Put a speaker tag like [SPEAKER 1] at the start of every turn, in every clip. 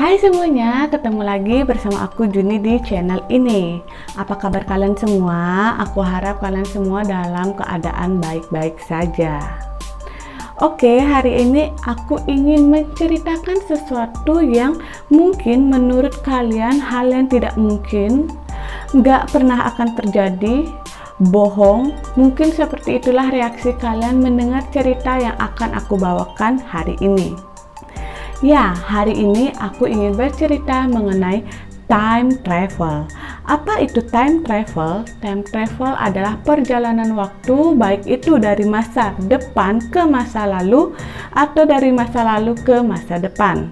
[SPEAKER 1] Hai semuanya, ketemu lagi bersama aku Juni di channel ini. Apa kabar kalian semua? Aku harap kalian semua dalam keadaan baik-baik saja. Oke, hari ini aku ingin menceritakan sesuatu yang mungkin menurut kalian hal yang tidak mungkin, nggak pernah akan terjadi, bohong. Mungkin seperti itulah reaksi kalian mendengar cerita yang akan aku bawakan hari ini. Ya, hari ini aku ingin bercerita mengenai time travel. Apa itu time travel? Time travel adalah perjalanan waktu, baik itu dari masa depan ke masa lalu atau dari masa lalu ke masa depan.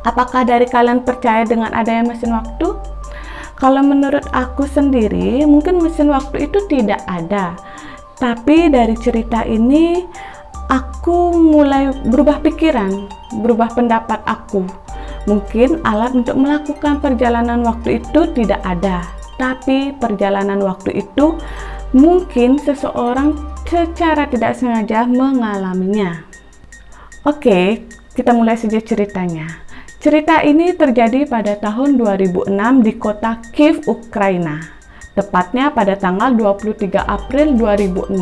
[SPEAKER 1] Apakah dari kalian percaya dengan adanya mesin waktu? Kalau menurut aku sendiri, mungkin mesin waktu itu tidak ada. Tapi dari cerita ini, aku mulai berubah pikiran, berubah pendapat aku. Mungkin alat untuk melakukan perjalanan waktu itu tidak ada, tapi perjalanan waktu itu mungkin seseorang secara tidak sengaja mengalaminya. Oke, kita mulai saja ceritanya. Cerita ini terjadi pada tahun 2006 di kota Kiev, Ukraina. Tepatnya pada tanggal 23 April 2006.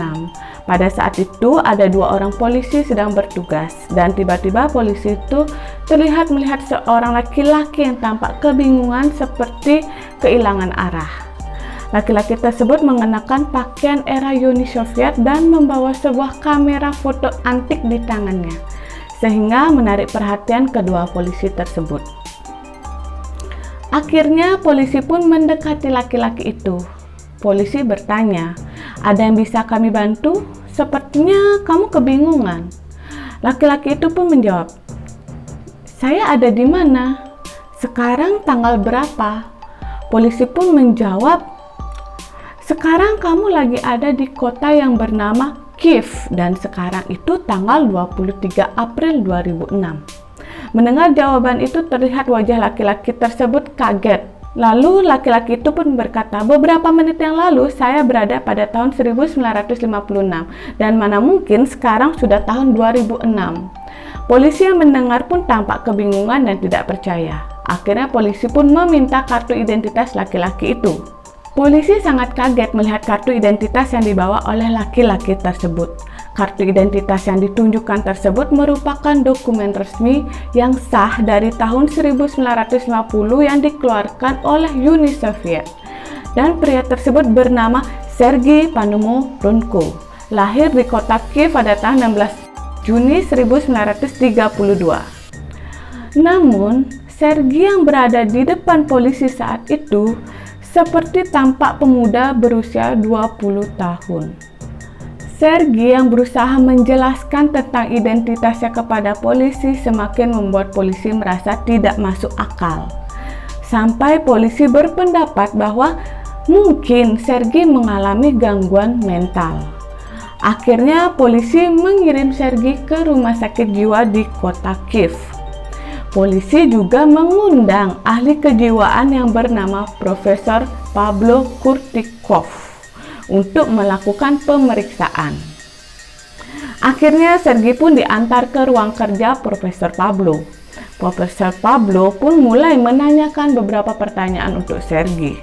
[SPEAKER 1] Pada saat itu ada dua orang polisi sedang bertugas dan tiba-tiba polisi itu terlihat melihat seorang laki-laki yang tampak kebingungan seperti kehilangan arah. Laki-laki tersebut mengenakan pakaian era Uni Soviet dan membawa sebuah kamera foto antik di tangannya, sehingga menarik perhatian kedua polisi tersebut. Akhirnya polisi pun mendekati laki-laki itu. Polisi bertanya, "Ada yang bisa kami bantu? Sepertinya kamu kebingungan." Laki-laki itu pun menjawab, "Saya ada di mana? Sekarang tanggal berapa?" Polisi pun menjawab, "Sekarang kamu lagi ada di kota yang bernama Kiev dan sekarang itu tanggal 23 April 2006. Mendengar jawaban itu terlihat wajah laki-laki tersebut kaget. Lalu laki-laki itu pun berkata, "Beberapa menit yang lalu saya berada pada tahun 1956 dan mana mungkin sekarang sudah tahun 2006. Polisi yang mendengar pun tampak kebingungan dan tidak percaya. Akhirnya polisi pun meminta kartu identitas laki-laki itu. Polisi sangat kaget melihat kartu identitas yang dibawa oleh laki-laki tersebut. Kartu identitas yang ditunjukkan tersebut merupakan dokumen resmi yang sah dari tahun 1950 yang dikeluarkan oleh Uni Soviet. Dan pria tersebut bernama Sergei Panumo-Runko, lahir di kota Kiev pada tahun 16 Juni 1932. Namun, Sergei yang berada di depan polisi saat itu seperti tampak pemuda berusia 20 tahun. Sergei yang berusaha menjelaskan tentang identitasnya kepada polisi semakin membuat polisi merasa tidak masuk akal. Sampai polisi berpendapat bahwa mungkin Sergei mengalami gangguan mental. Akhirnya polisi mengirim Sergei ke rumah sakit jiwa di kota Kiev. Polisi juga mengundang ahli kejiwaan yang bernama Profesor Pablo Kurtikov untuk melakukan pemeriksaan. Akhirnya Sergei pun diantar ke ruang kerja Profesor Pablo. Profesor Pablo pun mulai menanyakan beberapa pertanyaan untuk Sergei.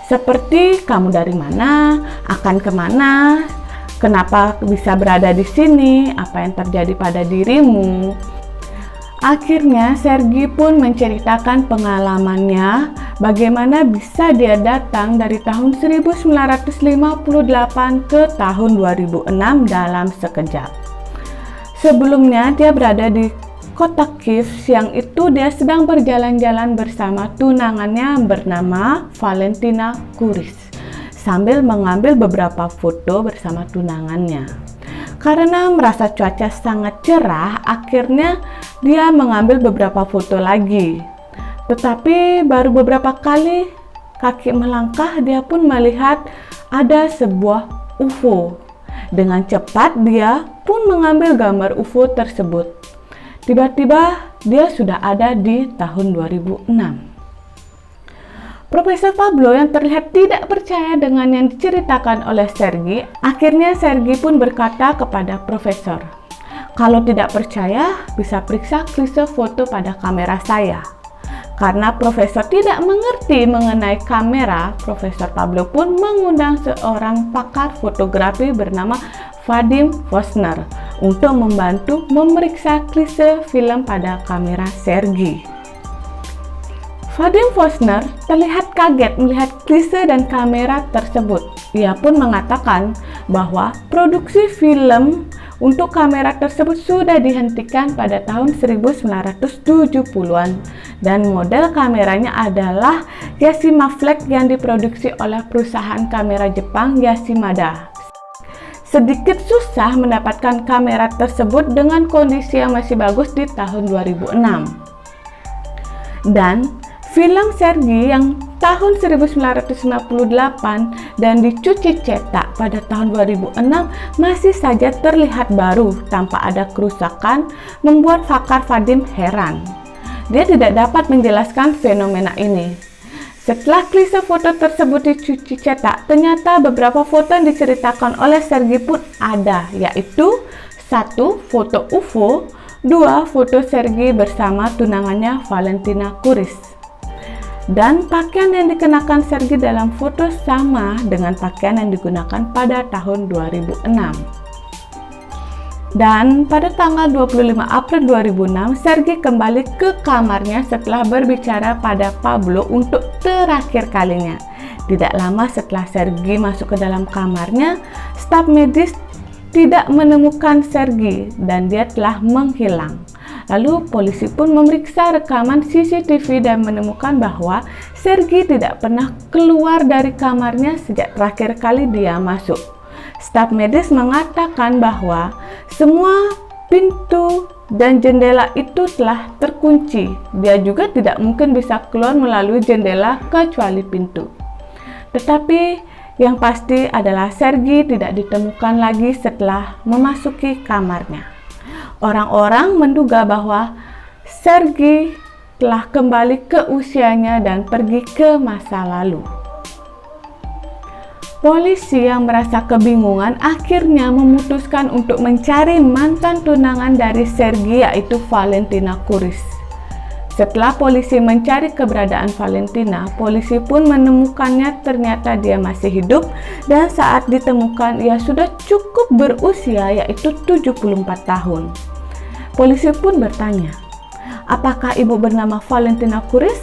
[SPEAKER 1] Seperti, kamu dari mana, akan kemana, kenapa bisa berada di sini, apa yang terjadi pada dirimu. Akhirnya Sergei pun menceritakan pengalamannya, bagaimana bisa dia datang dari tahun 1958 ke tahun 2006 dalam sekejap. Sebelumnya dia berada di kota Kiev, siang itu dia sedang berjalan-jalan bersama tunangannya bernama Valentina Kuris, sambil mengambil beberapa foto bersama tunangannya. Karena merasa cuaca sangat cerah, akhirnya dia mengambil beberapa foto lagi. Tetapi baru beberapa kali kaki melangkah, dia pun melihat ada sebuah UFO. Dengan cepat dia pun mengambil gambar UFO tersebut. Tiba-tiba dia sudah ada di tahun 2006. Profesor Pablo yang terlihat tidak percaya dengan yang diceritakan oleh Sergei, akhirnya Sergei pun berkata kepada Profesor, "Kalau tidak percaya, bisa periksa klise foto pada kamera saya." Karena profesor tidak mengerti mengenai kamera, Profesor Pablo pun mengundang seorang pakar fotografi bernama Vadim Vosner untuk membantu memeriksa klise film pada kamera Sergei. Vadim Vosner terlihat kaget melihat klise dan kamera tersebut. Ia pun mengatakan bahwa produksi film untuk kamera tersebut sudah dihentikan pada tahun 1970-an dan model kameranya adalah Yashica Flex yang diproduksi oleh perusahaan kamera Jepang Yashimada. Sedikit susah mendapatkan kamera tersebut dengan kondisi yang masih bagus di tahun 2006. Dan film Sergei yang tahun 1958 dan dicuci cetak pada tahun 2006 masih saja terlihat baru tanpa ada kerusakan, membuat pakar Vadim heran. Dia tidak dapat menjelaskan fenomena ini. Setelah klise foto tersebut dicuci cetak, ternyata beberapa foto yang diceritakan oleh Sergei pun ada, yaitu 1. Foto UFO, 2. Foto Sergei bersama tunangannya Valentina Kuris. Dan pakaian yang dikenakan Sergei dalam foto sama dengan pakaian yang digunakan pada tahun 2006. Dan pada tanggal 25 April 2006, Sergei kembali ke kamarnya setelah berbicara pada Pablo untuk terakhir kalinya. Tidak lama setelah Sergei masuk ke dalam kamarnya, staf medis tidak menemukan Sergei dan dia telah menghilang. Lalu polisi pun memeriksa rekaman CCTV dan menemukan bahwa Sergei tidak pernah keluar dari kamarnya sejak terakhir kali dia masuk. Staf medis mengatakan bahwa semua pintu dan jendela itu telah terkunci. Dia juga tidak mungkin bisa keluar melalui jendela kecuali pintu. Tetapi yang pasti adalah Sergei tidak ditemukan lagi setelah memasuki kamarnya. Orang-orang menduga bahwa Sergei telah kembali ke usianya dan pergi ke masa lalu. Polisi yang merasa kebingungan akhirnya memutuskan untuk mencari mantan tunangan dari Sergei, yaitu Valentina Kuris. Setelah polisi mencari keberadaan Valentina, polisi pun menemukannya. Ternyata dia masih hidup dan saat ditemukan ia sudah cukup berusia, yaitu 74 tahun. Polisi pun bertanya, apakah ibu bernama Valentina Kuris?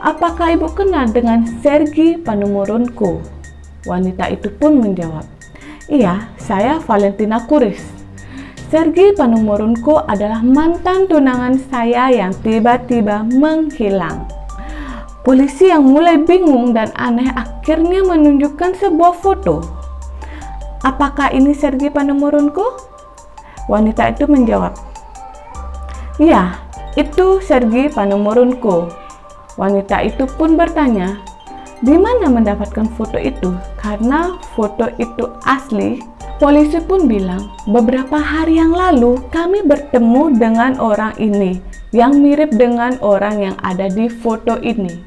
[SPEAKER 1] Apakah ibu kenal dengan Sergei Panomurunko? Wanita itu pun menjawab, iya, saya Valentina Kuris. Sergei Panomurunko adalah mantan tunangan saya yang tiba-tiba menghilang. Polisi yang mulai bingung dan aneh akhirnya menunjukkan sebuah foto. Apakah ini Sergei Panomurunko? Wanita itu menjawab, iya, itu Sergei Panomurunko. Wanita itu pun bertanya, di mana mendapatkan foto itu? Karena foto itu asli. Polisi pun bilang, beberapa hari yang lalu kami bertemu dengan orang ini yang mirip dengan orang yang ada di foto ini.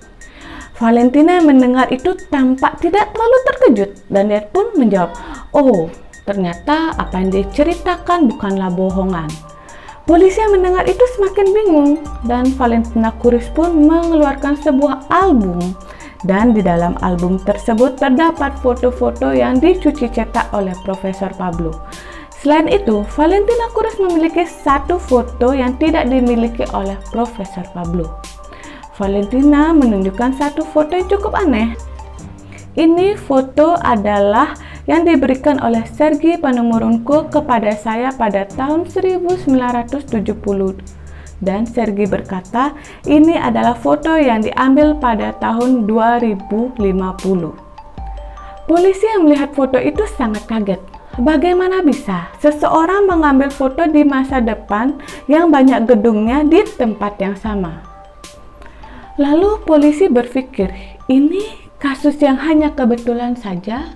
[SPEAKER 1] Valentina yang mendengar itu tampak tidak terlalu terkejut dan dia pun menjawab, oh, ternyata apa yang diceritakan bukanlah bohongan. Polisi yang mendengar itu semakin bingung dan Valentina Kuris pun mengeluarkan sebuah album. Dan di dalam album tersebut terdapat foto-foto yang dicuci cetak oleh Profesor Pablo. Selain itu, Valentina Kuris memiliki satu foto yang tidak dimiliki oleh Profesor Pablo. Valentina menunjukkan satu foto yang cukup aneh. Ini foto adalah yang diberikan oleh Sergei Panomurunko kepada saya pada tahun 1970. Dan Sergei berkata, ini adalah foto yang diambil pada tahun 2050. Polisi yang melihat foto itu sangat kaget. Bagaimana bisa seseorang mengambil foto di masa depan yang banyak gedungnya di tempat yang sama? Lalu polisi berpikir, ini kasus yang hanya kebetulan saja.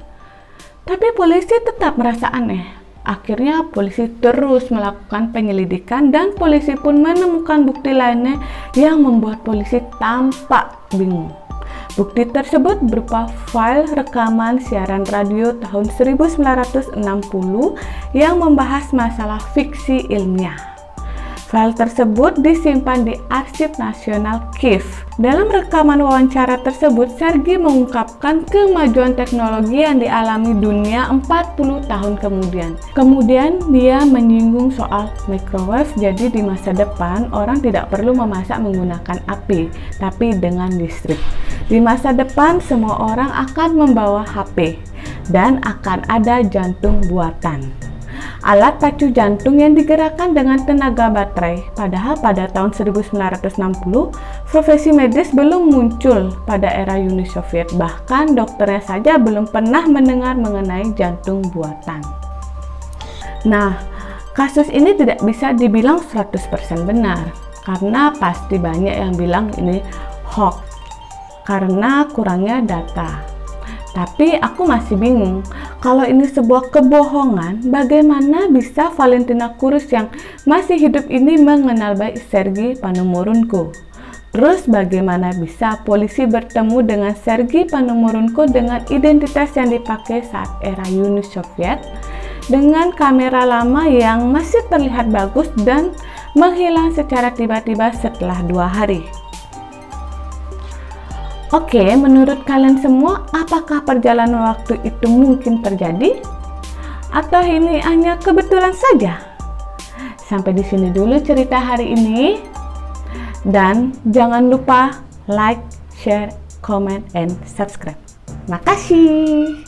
[SPEAKER 1] Tapi polisi tetap merasa aneh. Akhirnya polisi terus melakukan penyelidikan dan polisi pun menemukan bukti lainnya yang membuat polisi tampak bingung. Bukti tersebut berupa file rekaman siaran radio tahun 1960 yang membahas masalah fiksi ilmiah. File tersebut disimpan di Arsip Nasional Kiev. Dalam rekaman wawancara tersebut, Sergei mengungkapkan kemajuan teknologi yang dialami dunia 40 tahun kemudian. Kemudian dia menyinggung soal microwave, jadi di masa depan orang tidak perlu memasak menggunakan api, tapi dengan listrik. Di masa depan semua orang akan membawa HP dan akan ada jantung buatan. Alat pacu jantung yang digerakkan dengan tenaga baterai. Padahal pada tahun 1960, profesi medis belum muncul pada era Uni Soviet. Bahkan dokternya saja belum pernah mendengar mengenai jantung buatan. Nah, kasus ini tidak bisa dibilang 100% benar, karena pasti banyak yang bilang ini hoax, karena kurangnya data. Tapi aku masih bingung, kalau ini sebuah kebohongan, bagaimana bisa Valentina Kurus yang masih hidup ini mengenal baik Sergei Panomurunko? Terus bagaimana bisa polisi bertemu dengan Sergei Panomurunko dengan identitas yang dipakai saat era Uni Soviet, dengan kamera lama yang masih terlihat bagus dan menghilang secara tiba-tiba setelah 2 hari? Oke, menurut kalian semua, apakah perjalanan waktu itu mungkin terjadi? Atau ini hanya kebetulan saja? Sampai di sini dulu cerita hari ini. Dan jangan lupa like, share, comment, and subscribe. Makasih.